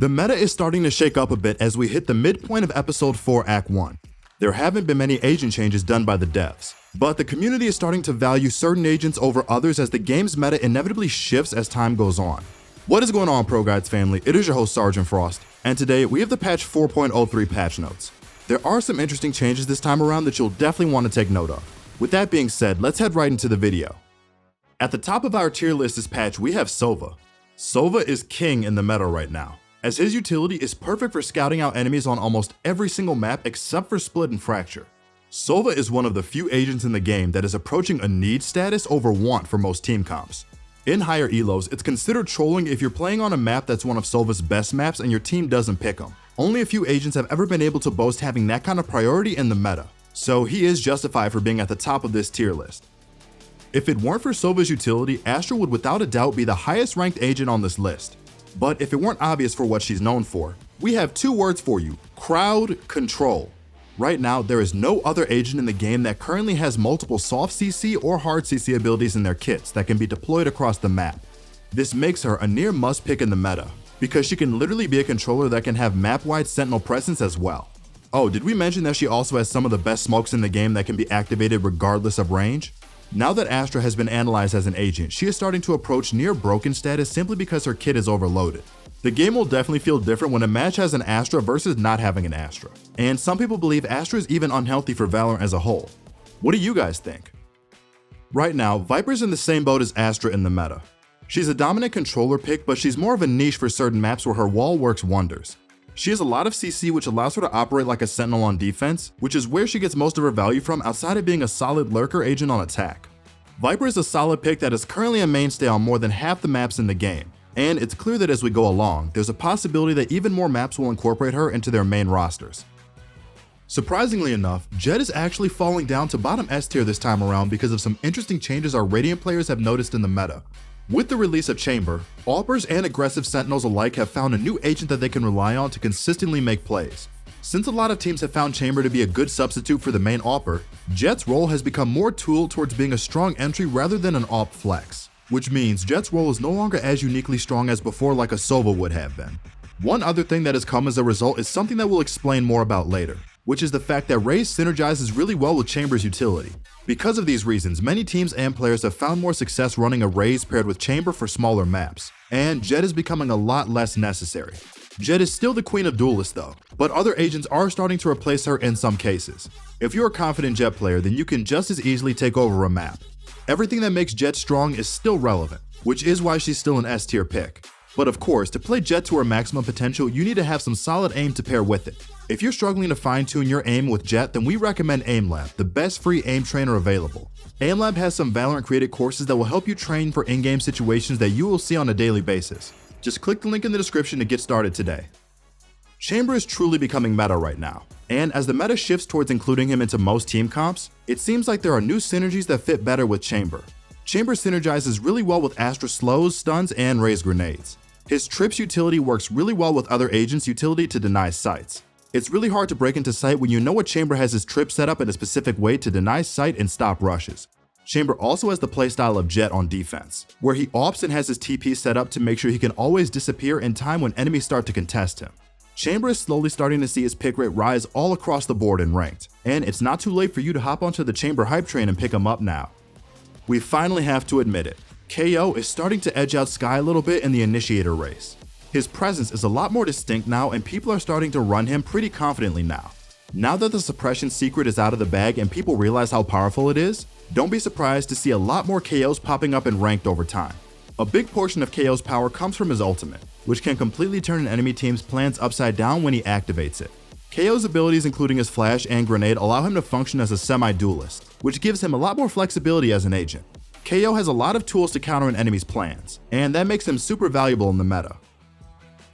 The meta is starting to shake up a bit as we hit the midpoint of Episode 4, Act 1. There haven't been many agent changes done by the devs, but the community is starting to value certain agents over others as the game's meta inevitably shifts as time goes on. What is going on, ProGuides family? It is your host, Sergeant Frost, and today we have the patch 4.03 patch notes. There are some interesting changes this time around that you'll definitely want to take note of. With that being said, let's head right into the video. At the top of our tier list this patch, we have Sova. Sova is king in the meta right now, as his utility is perfect for scouting out enemies on almost every single map except for Split and Fracture. Sova is one of the few agents in the game that is approaching a need status over want for most team comps. In higher elos, it's considered trolling if you're playing on a map that's one of Sova's best maps and your team doesn't pick him. Only a few agents have ever been able to boast having that kind of priority in the meta, so he is justified for being at the top of this tier list. If it weren't for Sova's utility, Astra would without a doubt be the highest ranked agent on this list. But if it weren't obvious for what she's known for, we have two words for you: crowd control. Right now, there is no other agent in the game that currently has multiple soft CC or hard CC abilities in their kits that can be deployed across the map. This makes her a near must pick in the meta, because she can literally be a controller that can have map-wide sentinel presence as well. Oh, did we mention that she also has some of the best smokes in the game that can be activated regardless of range? Now that Astra has been analyzed as an agent, she is starting to approach near broken status simply because her kit is overloaded. The game will definitely feel different when a match has an Astra versus not having an Astra, and some people believe Astra is even unhealthy for Valorant as a whole. What do you guys think? Right now, Viper's in the same boat as Astra in the meta. She's a dominant controller pick, but she's more of a niche for certain maps where her wall works wonders. She has a lot of CC, which allows her to operate like a sentinel on defense, which is where she gets most of her value from outside of being a solid lurker agent on attack. Viper is a solid pick that is currently a mainstay on more than half the maps in the game, and it's clear that as we go along, there's a possibility that even more maps will incorporate her into their main rosters. Surprisingly enough, Jett is actually falling down to bottom S tier this time around because of some interesting changes our Radiant players have noticed in the meta. With the release of Chamber, AWPers and aggressive sentinels alike have found a new agent that they can rely on to consistently make plays. Since a lot of teams have found Chamber to be a good substitute for the main AWPer, Jett's role has become more tooled towards being a strong entry rather than an AWP flex, which means Jett's role is no longer as uniquely strong as before like a Sova would have been. One other thing that has come as a result is something that we'll explain more about later, which is the fact that Raze synergizes really well with Chamber's utility. Because of these reasons, many teams and players have found more success running a Raze paired with Chamber for smaller maps, and Jett is becoming a lot less necessary. Jett is still the queen of duelists though, but other agents are starting to replace her in some cases. If you're a confident Jett player, then you can just as easily take over a map. Everything that makes Jett strong is still relevant, which is why she's still an S tier pick. But of course, to play Jett to her maximum potential, you need to have some solid aim to pair with it. If you're struggling to fine-tune your aim with Jett, then we recommend AimLab, the best free aim trainer available. AimLab has some Valorant created courses that will help you train for in-game situations that you will see on a daily basis. Just click the link in the description to get started today. Chamber is truly becoming meta right now, and as the meta shifts towards including him into most team comps, it seems like there are new synergies that fit better with Chamber. Chamber synergizes really well with Astra slows, stuns, and Raze grenades. His trips utility works really well with other agents' utility to deny sights. It's really hard to break into sight when you know a Chamber has his trip set up in a specific way to deny sight and stop rushes. Chamber also has the playstyle of Jett on defense, where he AWPs and has his TP set up to make sure he can always disappear in time when enemies start to contest him. Chamber is slowly starting to see his pick rate rise all across the board in ranked, and it's not too late for you to hop onto the Chamber hype train and pick him up now. We finally have to admit it, KO is starting to edge out Skye a little bit in the Initiator race. His presence is a lot more distinct now and people are starting to run him pretty confidently now. Now that the suppression secret is out of the bag and people realize how powerful it is, don't be surprised to see a lot more KOs popping up in ranked over time. A big portion of KO's power comes from his ultimate, which can completely turn an enemy team's plans upside down when he activates it. KO's abilities including his flash and grenade allow him to function as a semi-duelist, which gives him a lot more flexibility as an agent. KO has a lot of tools to counter an enemy's plans, and that makes him super valuable in the meta.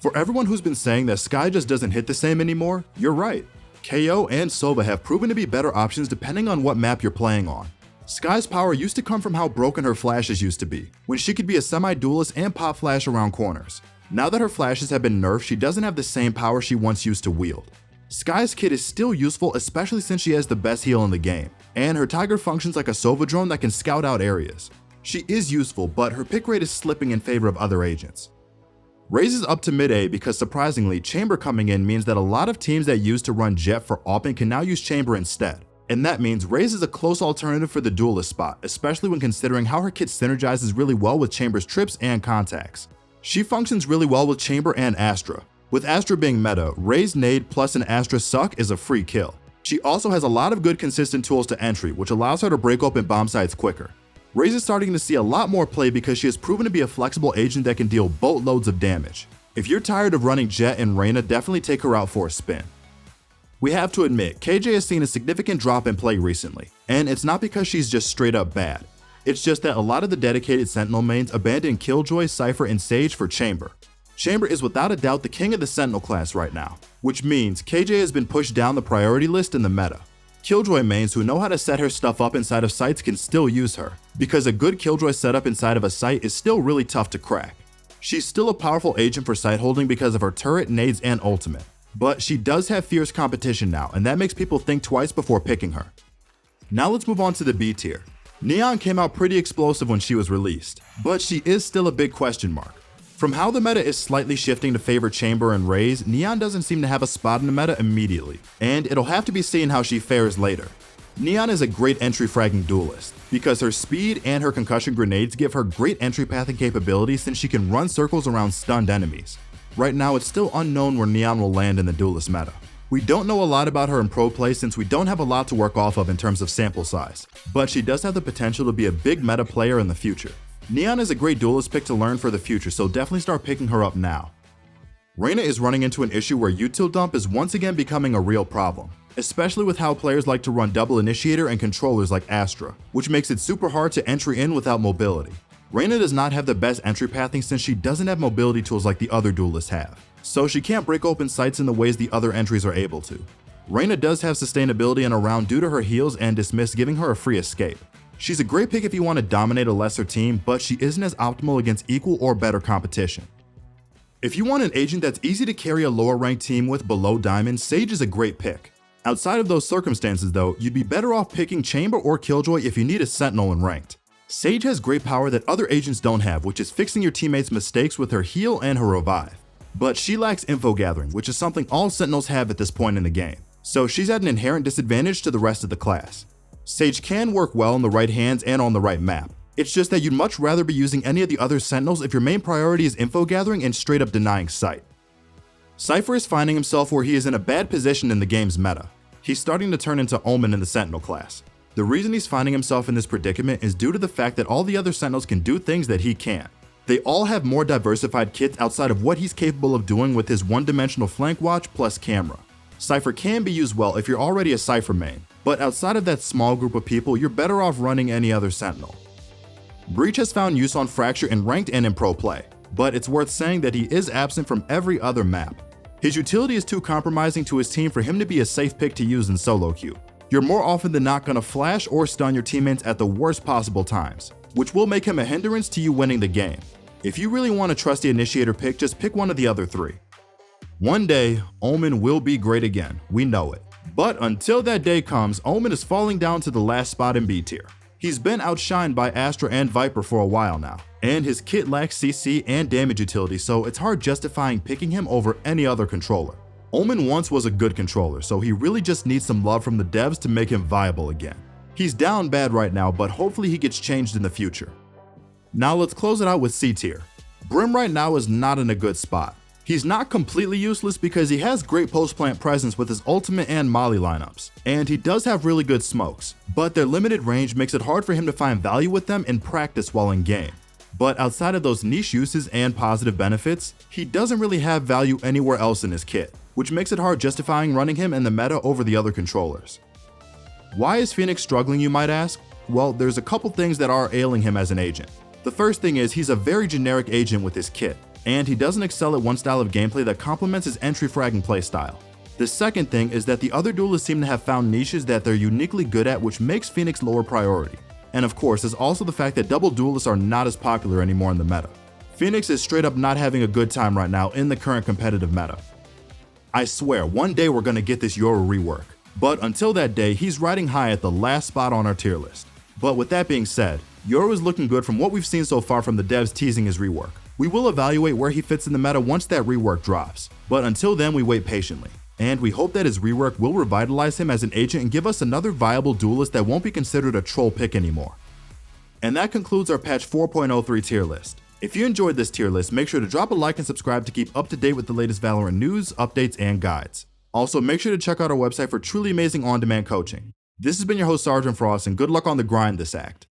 For everyone who's been saying that Skye just doesn't hit the same anymore, you're right. KO and Sova have proven to be better options depending on what map you're playing on. Skye's power used to come from how broken her flashes used to be, when she could be a semi-duelist and pop flash around corners. Now that her flashes have been nerfed, she doesn't have the same power she once used to wield. Skye's kit is still useful, especially since she has the best heal in the game, and her Tiger functions like a Sova drone that can scout out areas. She is useful, but her pick rate is slipping in favor of other agents. Raze is up to mid-A because surprisingly, Chamber coming in means that a lot of teams that used to run Jett for AWP can now use Chamber instead. And that means Raze is a close alternative for the duelist spot, especially when considering how her kit synergizes really well with Chamber's trips and contacts. She functions really well with Chamber and Astra. With Astra being meta, Raze nade plus an Astra suck is a free kill. She also has a lot of good consistent tools to entry, which allows her to break open bomb sites quicker. Raze is starting to see a lot more play because she has proven to be a flexible agent that can deal boatloads of damage. If you're tired of running Jett and Reyna, definitely take her out for a spin. We have to admit, KJ has seen a significant drop in play recently, and it's not because she's just straight up bad. It's just that a lot of the dedicated Sentinel mains abandoned Killjoy, Cypher, and Sage for Chamber. Chamber is without a doubt the king of the Sentinel class right now, which means KJ has been pushed down the priority list in the meta. Killjoy mains who know how to set her stuff up inside of sites can still use her, because a good Killjoy setup inside of a site is still really tough to crack. She's still a powerful agent for site holding because of her turret, nades, and ultimate, but she does have fierce competition now, and that makes people think twice before picking her. Now let's move on to the B tier. Neon came out pretty explosive when she was released, but she is still a big question mark. From how the meta is slightly shifting to favor Chamber and Raze, Neon doesn't seem to have a spot in the meta immediately, and it'll have to be seen how she fares later. Neon is a great entry fragging duelist, because her speed and her concussion grenades give her great entry pathing capabilities since she can run circles around stunned enemies. Right now it's still unknown where Neon will land in the duelist meta. We don't know a lot about her in pro play since we don't have a lot to work off of in terms of sample size, but she does have the potential to be a big meta player in the future. Neon is a great duelist pick to learn for the future, so definitely start picking her up now. Reyna is running into an issue where util dump is once again becoming a real problem, especially with how players like to run double initiator and controllers like Astra, which makes it super hard to entry in without mobility. Reyna does not have the best entry pathing since she doesn't have mobility tools like the other duelists have, so she can't break open sites in the ways the other entries are able to. Reyna does have sustainability in a round due to her heals and dismiss, giving her a free escape. She's a great pick if you want to dominate a lesser team, but she isn't as optimal against equal or better competition. If you want an agent that's easy to carry a lower ranked team with below Diamond, Sage is a great pick. Outside of those circumstances though, you'd be better off picking Chamber or Killjoy if you need a Sentinel in ranked. Sage has great power that other agents don't have, which is fixing your teammates' mistakes with her heal and her revive. But she lacks info gathering, which is something all Sentinels have at this point in the game, so she's at an inherent disadvantage to the rest of the class. Sage can work well in the right hands and on the right map. It's just that you'd much rather be using any of the other Sentinels if your main priority is info gathering and straight up denying sight. Cypher is finding himself where he is in a bad position in the game's meta. He's starting to turn into Omen in the Sentinel class. The reason he's finding himself in this predicament is due to the fact that all the other Sentinels can do things that he can't. They all have more diversified kits outside of what he's capable of doing with his one-dimensional flank watch plus camera. Cypher can be used well if you're already a Cypher main, but outside of that small group of people, you're better off running any other Sentinel. Breach has found use on Fracture in ranked and in pro play, but it's worth saying that he is absent from every other map. His utility is too compromising to his team for him to be a safe pick to use in solo queue. You're more often than not gonna flash or stun your teammates at the worst possible times, which will make him a hindrance to you winning the game. If you really want to trust the initiator pick, just pick one of the other three. One day, Omen will be great again, we know it. But until that day comes, Omen is falling down to the last spot in B tier. He's been outshined by Astra and Viper for a while now, and his kit lacks CC and damage utility, so it's hard justifying picking him over any other controller. Omen once was a good controller, so he really just needs some love from the devs to make him viable again. He's down bad right now, but hopefully he gets changed in the future. Now let's close it out with C tier. Brim right now is not in a good spot. He's not completely useless because he has great post-plant presence with his ultimate and molly lineups, and he does have really good smokes, but their limited range makes it hard for him to find value with them in practice while in game. But outside of those niche uses and positive benefits, he doesn't really have value anywhere else in his kit, which makes it hard justifying running him in the meta over the other controllers. Why is Phoenix struggling, you might ask? Well, there's a couple things that are ailing him as an agent. The first thing is he's a very generic agent with his kit, and he doesn't excel at one style of gameplay that complements his entry fragging playstyle. The second thing is that the other duelists seem to have found niches that they're uniquely good at, which makes Phoenix lower priority. And of course, there's also the fact that double duelists are not as popular anymore in the meta. Phoenix is straight up not having a good time right now in the current competitive meta. I swear, one day we're gonna get this Yoru rework, but until that day, he's riding high at the last spot on our tier list. But with that being said, Yoru is looking good from what we've seen so far from the devs teasing his rework. We will evaluate where he fits in the meta once that rework drops, but until then we wait patiently. And we hope that his rework will revitalize him as an agent and give us another viable duelist that won't be considered a troll pick anymore. And that concludes our patch 4.03 tier list. If you enjoyed this tier list, make sure to drop a like and subscribe to keep up to date with the latest Valorant news, updates, and guides. Also, make sure to check out our website for truly amazing on-demand coaching. This has been your host, Sergeant Frost, and good luck on the grind this act.